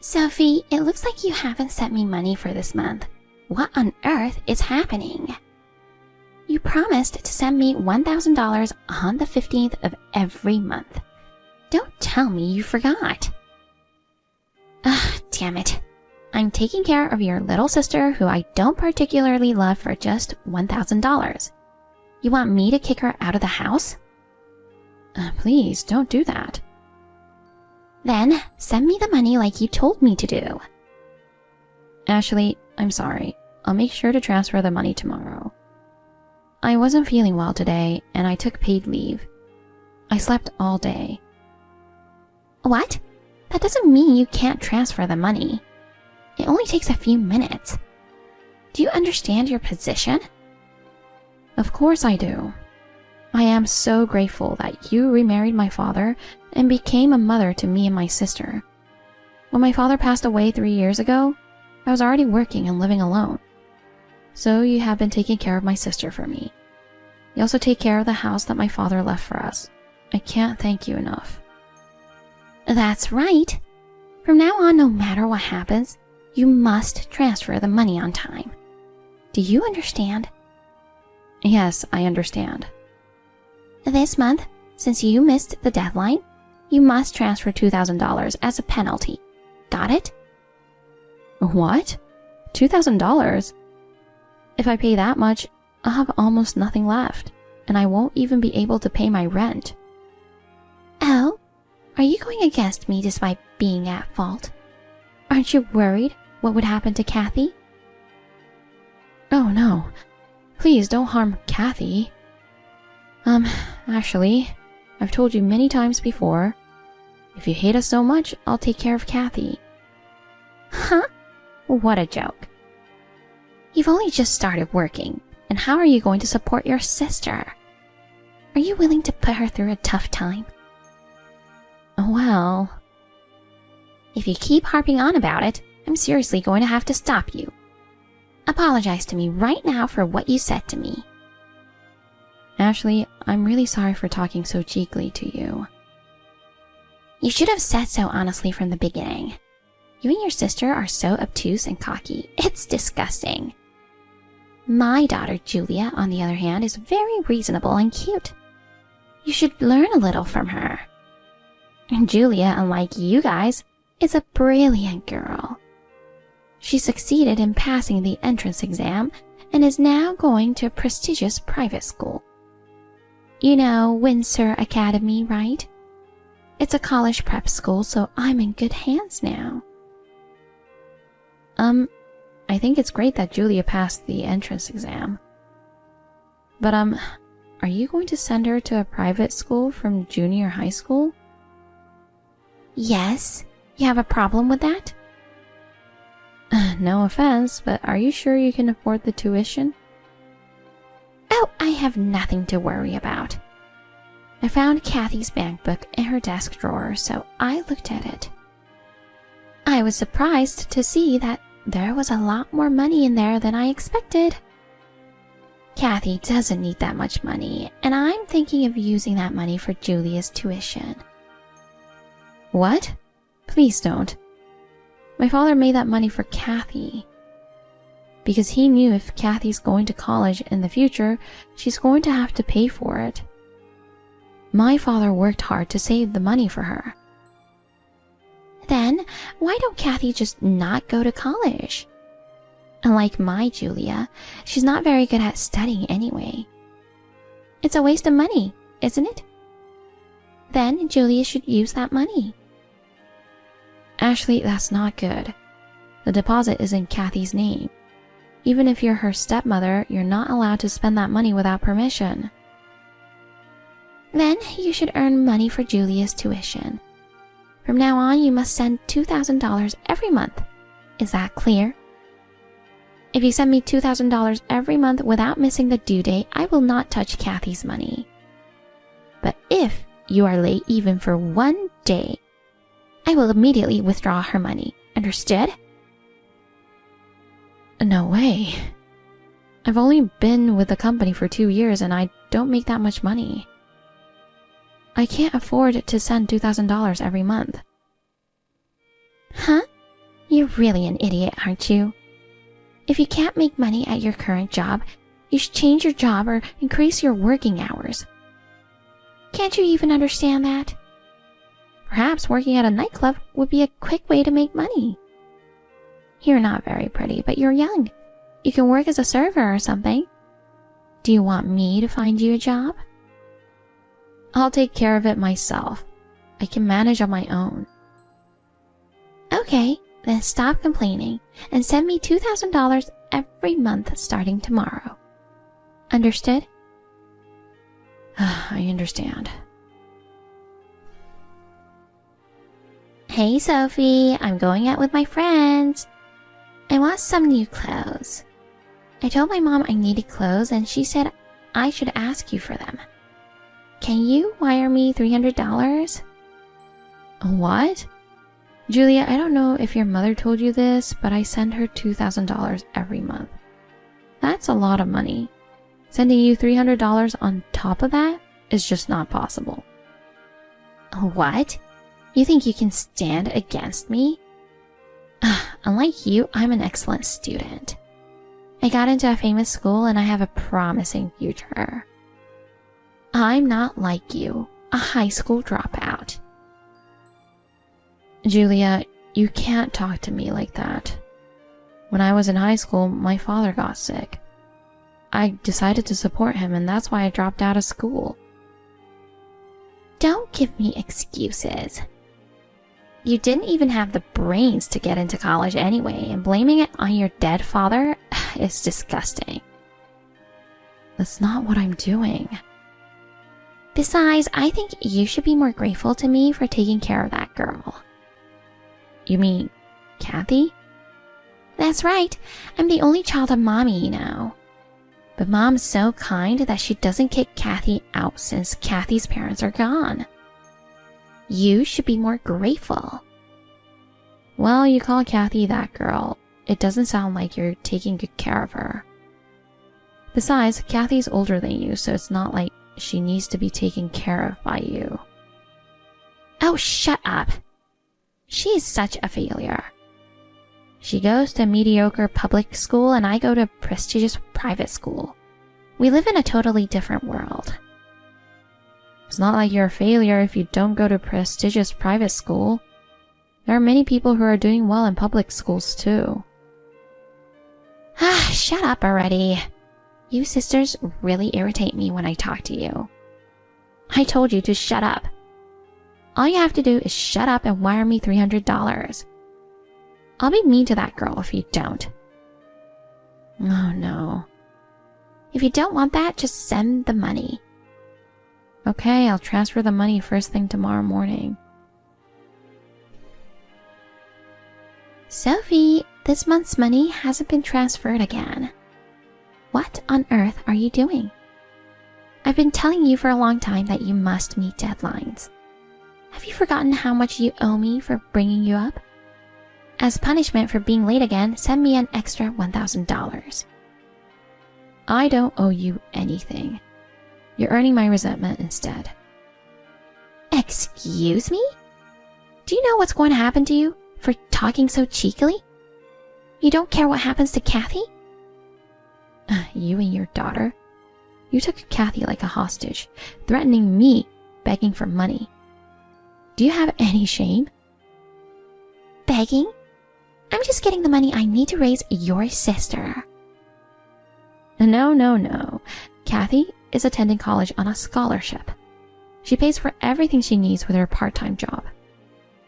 Sophie, it looks like you haven't sent me money for this month. What on earth is happening? You promised to send me $1,000 on the 15th of every month. Don't tell me you forgot. Damn it. I'm taking care of your little sister who I don't particularly love for just $1,000. You want me to kick her out of the house? Please, don't do that. Then send me the money like you told me to do. Ashley, I'm sorry. I'll make sure to transfer the money tomorrow. I wasn't feeling well today, and I took paid leave. I slept all day. What? That doesn't mean you can't transfer the money. It only takes a few minutes. Do you understand your position? Of course I do. I am so grateful that you remarried my father and became a mother to me and my sister. When my father passed away 3 years ago, I was already working and living alone. So you have been taking care of my sister for me. You also take care of the house that my father left for us. I can't thank you enough. That's right. From now on, no matter what happens, you must transfer the money on time. Do you understand? Yes, I understand. This month, since you missed the deadline, you must transfer $2,000 as a penalty. Got it? What? $2,000? If I pay that much, I'll have almost nothing left, and I won't even be able to pay my rent. Oh, are you going against me despite being at fault? Aren't you worried what would happen to Kathy? Oh no, please don't harm Kathy. Actually, I've told you many times before, if you hate us so much, I'll take care of Kathy. Huh? What a joke. You've only just started working, and how are you going to support your sister? Are you willing to put her through a tough time? Well, if you keep harping on about it, I'm seriously going to have to stop you. Apologize to me right now for what you said to me. Ashley, I'm really sorry for talking so cheekily to you. You should have said so honestly from the beginning. You and your sister are so obtuse and cocky. It's disgusting. My daughter, Julia, on the other hand, is very reasonable and cute. You should learn a little from her. And Julia, unlike you guys, is a brilliant girl. She succeeded in passing the entrance exam and is now going to a prestigious private school. You know Windsor Academy, right? It's a college prep school, so I'm in good hands now. I think it's great that Julia passed the entrance exam. But, are you going to send her to a private school from junior high school? Yes. You have a problem with that? No offense, but are you sure you can afford the tuition? Oh, I have nothing to worry about. I found Kathy's bank book in her desk drawer, so I looked at it. I was surprised to see that there was a lot more money in there than I expected. Kathy doesn't need that much money, and I'm thinking of using that money for Julia's tuition. What? Please don't. My father made that money for Kathy. Because he knew if Kathy's going to college in the future, she's going to have to pay for it. My father worked hard to save the money for her. Then, why don't Kathy just not go to college? Unlike my Julia, she's not very good at studying anyway. It's a waste of money, isn't it? Then Julia should use that money. Ashley, that's not good. The deposit is in Kathy's name. Even if you're her stepmother, you're not allowed to spend that money without permission. Then you should earn money for Julia's tuition. From now on, you must send $2,000 every month. Is that clear? If you send me $2,000 every month without missing the due date, I will not touch Kathy's money. But if you are late even for 1 day, I will immediately withdraw her money. Understood? No way. I've only been with the company for 2 years and I don't make that much money. I can't afford to send $2,000 every month. Huh? You're really an idiot, aren't you? If you can't make money at your current job, you should change your job or increase your working hours. Can't you even understand that? Perhaps working at a nightclub would be a quick way to make money. You're not very pretty, but you're young. You can work as a server or something. Do you want me to find you a job? I'll take care of it myself. I can manage on my own. Okay, then stop complaining and send me $2,000 every month starting tomorrow. Understood? I understand. Hey Sophie, I'm going out with my friends. I want some new clothes. I told my mom I needed clothes and she said I should ask you for them. Can you wire me $300? What? Julia, I don't know if your mother told you this, but I send her $2,000 every month. That's a lot of money. Sending you $300 on top of that is just not possible. What? You think you can stand against me? Unlike you, I'm an excellent student. I got into a famous school and I have a promising future. I'm not like you, a high school dropout. Julia, you can't talk to me like that. When I was in high school, my father got sick. I decided to support him, and that's why I dropped out of school. Don't give me excuses. You didn't even have the brains to get into college anyway, and blaming it on your dead father is disgusting. That's not what I'm doing. Besides, I think you should be more grateful to me for taking care of that girl. You mean Kathy? That's right. I'm the only child of Mommy, you know. But Mom's so kind that she doesn't kick Kathy out since Kathy's parents are gone. You should be more grateful. Well, you call Kathy that girl. It doesn't sound like you're taking good care of her. Besides, Kathy's older than you, so it's not like she needs to be taken care of by you. Oh, shut up. She is such a failure. She goes to mediocre public school and I go to prestigious private school. We live in a totally different world. It's not like you're a failure if you don't go to prestigious private school. There are many people who are doing well in public schools too. Shut up already. You sisters really irritate me when I talk to you. I told you to shut up. All you have to do is shut up and wire me $300. I'll be mean to that girl if you don't. Oh no. If you don't want that, just send the money. Okay, I'll transfer the money first thing tomorrow morning. Sophie, this month's money hasn't been transferred again. What on earth are you doing? I've been telling you for a long time that you must meet deadlines. Have you forgotten how much you owe me for bringing you up? As punishment for being late again, send me an extra $1,000. I don't owe you anything. You're earning my resentment instead. Excuse me? Do you know what's going to happen to you for talking so cheekily? You don't care what happens to Kathy? You and your daughter? You took Kathy like a hostage, threatening me, begging for money. Do you have any shame? Begging? I'm just getting the money I need to raise your sister. No. Kathy is attending college on a scholarship. She pays for everything she needs with her part-time job.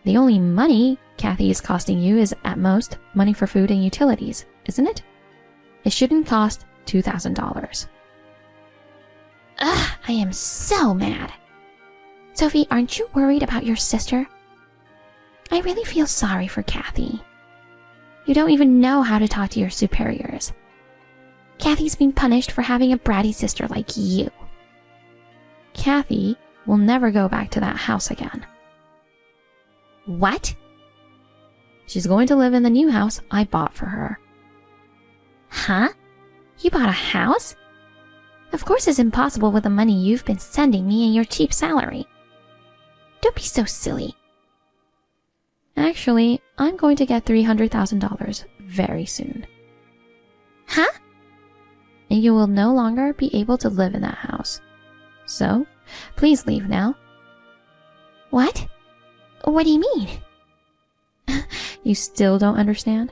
The only money Kathy is costing you is, at most, money for food and utilities, isn't it? It shouldn't cost $2,000. Ugh, I am so mad. Sophie, aren't you worried about your sister? I really feel sorry for Kathy. You don't even know how to talk to your superiors. Kathy's being punished for having a bratty sister like you. Kathy will never go back to that house again. What? She's going to live in the new house I bought for her. Huh? You bought a house? Of course it's impossible with the money you've been sending me and your cheap salary. Don't be so silly. Actually, I'm going to get $300,000 very soon. Huh? And you will no longer be able to live in that house. So, please leave now. What? What do you mean? You still don't understand?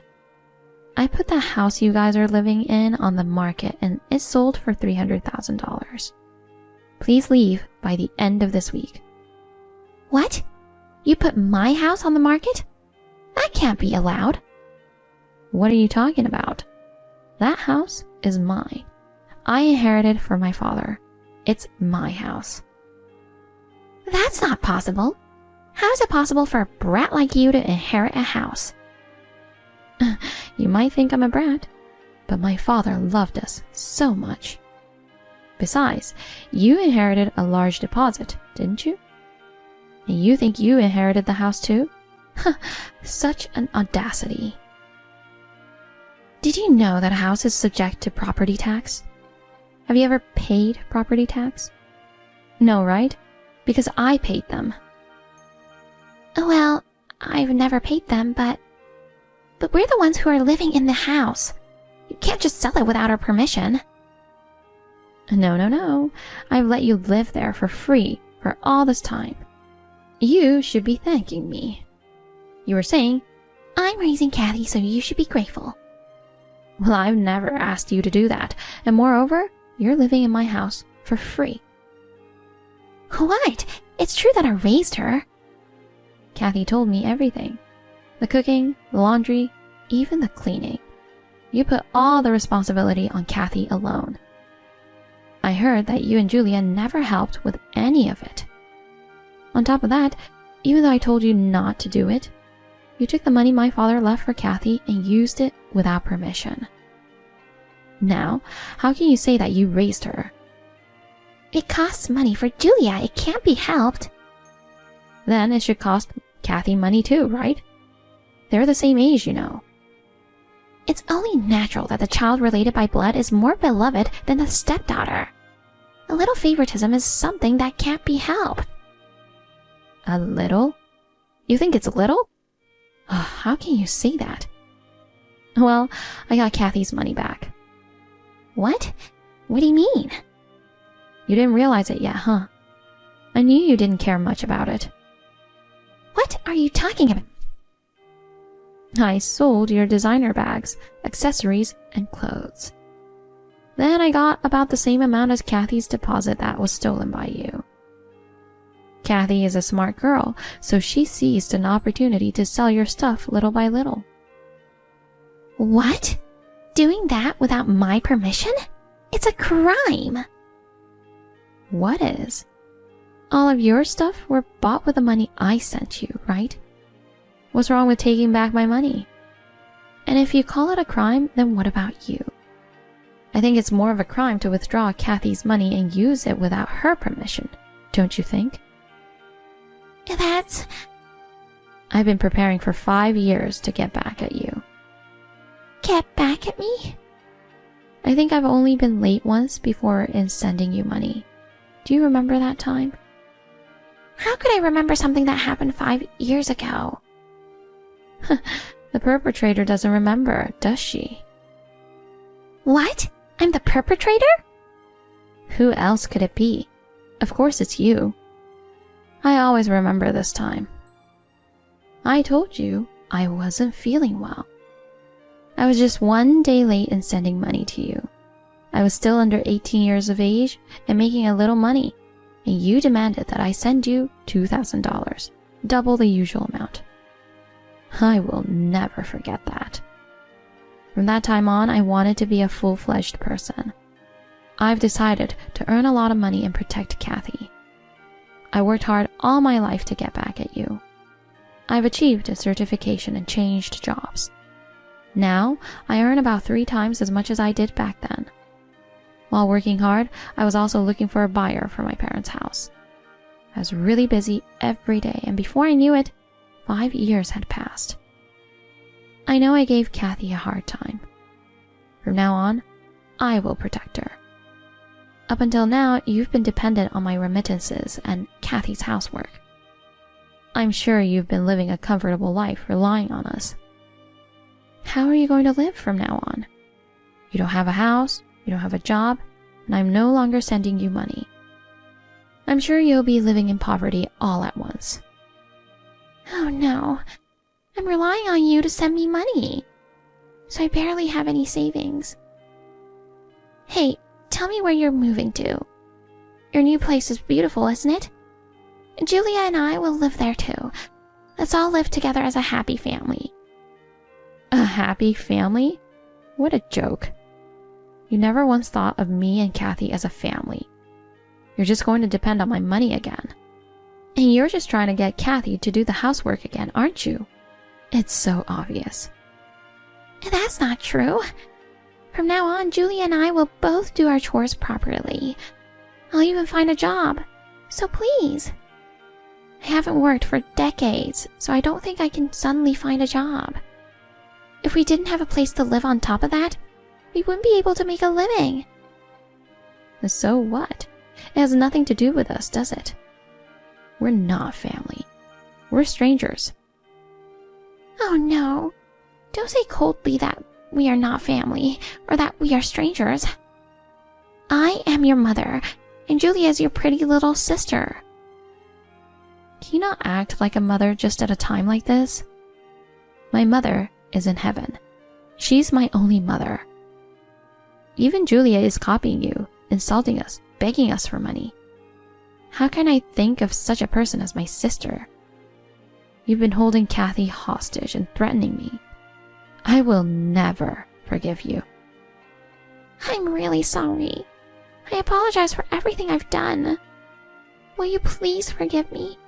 I put the house you guys are living in on the market and it sold for $300,000. Please leave by the end of this week. What? You put my house on the market? That can't be allowed. What are you talking about? That house is mine. I inherited from my father. It's my house. That's not possible. How is it possible for a brat like you to inherit a house? You might think I'm a brat, but my father loved us so much. Besides, you inherited a large deposit, didn't you? And you think you inherited the house too? Such an audacity. Did you know that a house is subject to property tax? Have you ever paid property tax? No, right? Because I paid them. Well, I've never paid them, but we're the ones who are living in the house. You can't just sell it without our permission. No. I've let you live there for free for all this time. You should be thanking me. You were saying, I'm raising Kathy, so you should be grateful. well, I've never asked you to do that. And moreover, you're living in my house for free. What? It's true that I raised her. Kathy told me everything. The cooking, the laundry, even the cleaning. You put all the responsibility on Kathy alone. I heard that you and Julia never helped with any of it. On top of that, even though I told you not to do it, you took the money my father left for Kathy and used it without permission. Now, how can you say that you raised her? It costs money for Julia. It can't be helped. Then it should cost Kathy money too, right? They're the same age, you know. It's only natural that the child related by blood is more beloved than the stepdaughter. A little favoritism is something that can't be helped. A little? You think it's little? Oh, how can you say that? Well, I got Kathy's money back. What? What do you mean? You didn't realize it yet, huh? I knew you didn't care much about it. What are you talking about? I sold your designer bags, accessories, and clothes. Then I got about the same amount as Kathy's deposit that was stolen by you. Kathy is a smart girl, so she seized an opportunity to sell your stuff little by little. What? Doing that without my permission? It's a crime. What is? All of your stuff were bought with the money I sent you, right? What's wrong with taking back my money? And if you call it a crime, then what about you? I think it's more of a crime to withdraw Kathy's money and use it without her permission, don't you think? That's... I've been preparing for 5 years to get back at you. Get back at me? I think I've only been late once before in sending you money. Do you remember that time? How could I remember something that happened 5 years ago? The perpetrator doesn't remember, does she? What? I'm the perpetrator? Who else could it be? Of course it's you. I always remember this time. I told you I wasn't feeling well. I was just 1 day late in sending money to you. I was still under 18 years of age and making a little money, and you demanded that I send you $2,000, double the usual amount. I will never forget that. From that time on, I wanted to be a full-fledged person. I've decided to earn a lot of money and protect Kathy. I worked hard all my life to get back at you. I've achieved a certification and changed jobs. Now, I earn about 3 times as much as I did back then. While working hard, I was also looking for a buyer for my parents' house. I was really busy every day, and before I knew it, 5 years had passed. I know I gave Kathy a hard time. From now on, I will protect her. Up until now, you've been dependent on my remittances and Kathy's housework. I'm sure you've been living a comfortable life relying on us. How are you going to live from now on? You don't have a house, you don't have a job, and I'm no longer sending you money. I'm sure you'll be living in poverty all at once. Oh no, I'm relying on you to send me money, so I barely have any savings. Hey, tell me where you're moving to. Your new place is beautiful, isn't it? Julia and I will live there too. Let's all live together as a happy family. A happy family? What a joke. You never once thought of me and Kathy as a family. You're just going to depend on my money again. And you're just trying to get Kathy to do the housework again, aren't you? It's so obvious. That's not true. From now on, Julia and I will both do our chores properly. I'll even find a job. So please. I haven't worked for decades, so I don't think I can suddenly find a job. If we didn't have a place to live on top of that, we wouldn't be able to make a living. So what? It has nothing to do with us, does it? We're not family. We're strangers. Oh no. Don't say coldly that we are not family, or that we are strangers. I am your mother, and Julia is your pretty little sister. Can you not act like a mother just at a time like this? My mother is in heaven. She's my only mother. Even Julia is copying you, insulting us, begging us for money. How can I think of such a person as my sister? You've been holding Kathy hostage and threatening me. I will never forgive you. I'm really sorry. I apologize for everything I've done. Will you please forgive me?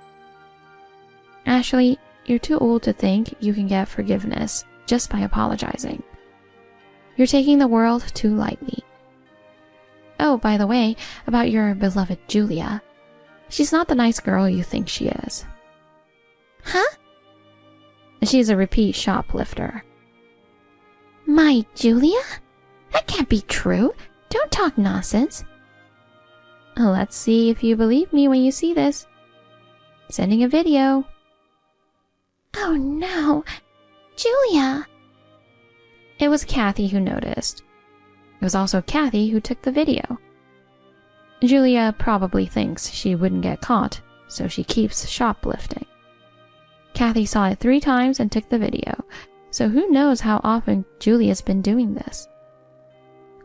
Ashley, you're too old to think you can get forgiveness just by apologizing. You're taking the world too lightly. Oh, by the way, about your beloved Julia. She's not the nice girl you think she is. Huh? She's a repeat shoplifter. My Julia? That can't be true. Don't talk nonsense. Let's see if you believe me when you see this. Sending a video. Oh no. Julia! It was Kathy who noticed. It was also Kathy who took the video. Julia probably thinks she wouldn't get caught, so she keeps shoplifting. Kathy saw it 3 times and took the video, so who knows how often Julia's been doing this.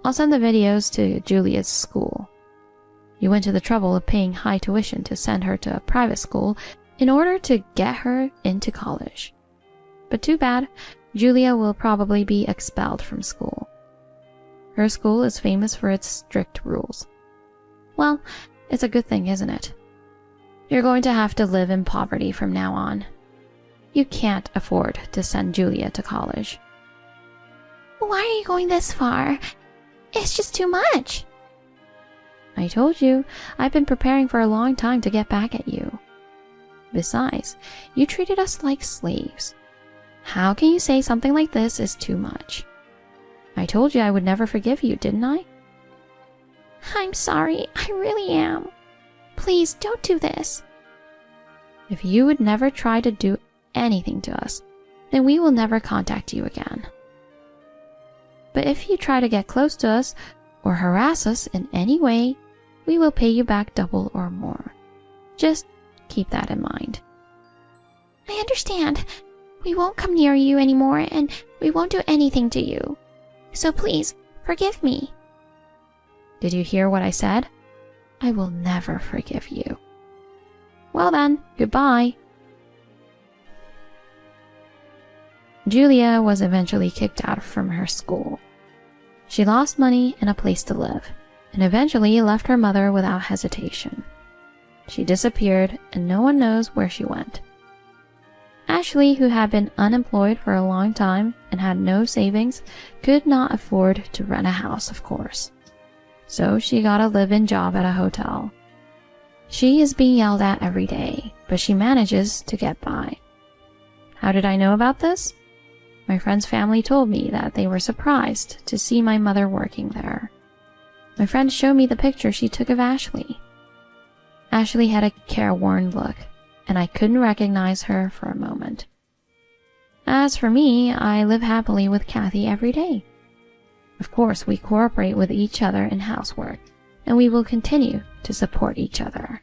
I'll send the videos to Julia's school. You went to the trouble of paying high tuition to send her to a private school in order to get her into college. But too bad, Julia will probably be expelled from school. Her school is famous for its strict rules. Well, it's a good thing, isn't it? You're going to have to live in poverty from now on. You can't afford to send Julia to college. Why are you going this far? It's just too much. I told you, I've been preparing for a long time to get back at you. Besides, you treated us like slaves. How can you say something like this is too much? I told you I would never forgive you, didn't I? I'm sorry, I really am. Please don't do this. If you would never try to do anything to us, then we will never contact you again. But if you try to get close to us or harass us in any way, we will pay you back double or more. Just keep that in mind. I understand. We won't come near you anymore, and we won't do anything to you. So please, forgive me. Did you hear what I said? I will never forgive you. Well then, goodbye. Julia was eventually kicked out from her school. She lost money and a place to live, and eventually left her mother without hesitation. She disappeared, and no one knows where she went. Ashley, who had been unemployed for a long time and had no savings, could not afford to rent a house, of course. So she got a live-in job at a hotel. She is being yelled at every day, but she manages to get by. How did I know about this? My friend's family told me that they were surprised to see my mother working there. My friend showed me the picture she took of Ashley. Ashley had a careworn look, and I couldn't recognize her for a moment. As for me, I live happily with Kathy every day. Of course, we cooperate with each other in housework, and we will continue to support each other.